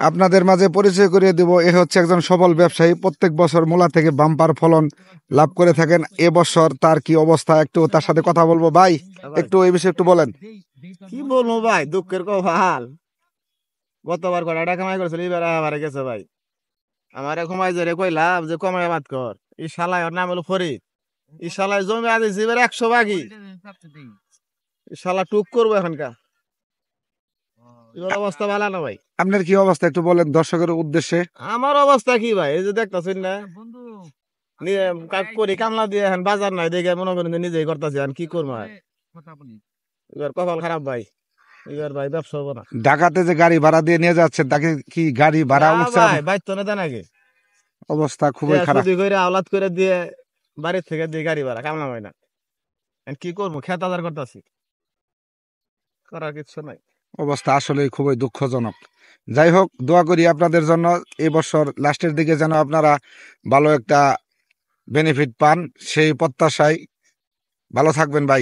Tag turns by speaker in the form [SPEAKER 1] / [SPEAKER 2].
[SPEAKER 1] আপনাদের মাঝে পরিচয় করিয়ে দেব, এ হচ্ছে একজন সফল ব্যবসায়ী, প্রত্যেক বছর মূলা থেকে বাম্পার ফলন লাভ করে থাকেন। এবছর তার কি অবস্থা একটু তার সাথে কথা বলবো। ভাই একটু এই বিষয়ে একটু বলেন।
[SPEAKER 2] কি বলবো ভাই, দুঃখের কপাল। গতবার কটা টাকা কামাই করছিল, এবার আবার গেছে ভাই। আমার কমাই জোরে কইলাম যে কমাই বাদ কর, এই শালায় ওর নাম হলো ফরিদ। এই শালায় জমি আদিছে এবার 100 ভাগই। এই শালা টুক করবো এখনকার, এবার অবস্থা ভালো না ভাই।
[SPEAKER 1] আপনার কি অবস্থা একটু বলেন দর্শকের উদ্দেশ্যে।
[SPEAKER 2] আমার অবস্থা কি ভাই, এই যে দেখতেছেন না, করি কামলা দিয়ে এখন বাজার নাই দেখে মনে করেন যে নিজেই করতেছি, এখন কি করবো ভাই। এবার কপাল খারাপ ভাই, এবার ভাই ব্যবসা হবো না।
[SPEAKER 1] ঢাকাতে যে গাড়ি ভাড়া দিয়ে নিয়ে যাচ্ছেন, তাকে কি গাড়ি ভাড়া
[SPEAKER 2] না
[SPEAKER 1] উঠছে?
[SPEAKER 2] ভাই, বাইর তো না দেন আগে
[SPEAKER 1] অবস্থা খুবই খারাপ।
[SPEAKER 2] চুরি করে আওলাদ করে দিয়ে বাড়ির থেকে দিয়ে গাড়ি ভাড়া কামলা হয় না। এখন কি করবো, খেত আদার করতেছি, করার কিছু নাই।
[SPEAKER 1] অবস্থা আসলে খুবই দুঃখজনক। যাই হোক, দোয়া করি আপনাদের জন্য এই বছর লাস্টের দিকে যেন আপনারা ভালো একটা বেনিফিট পান, সেই প্রত্যাশায়। ভালো থাকবেন ভাই।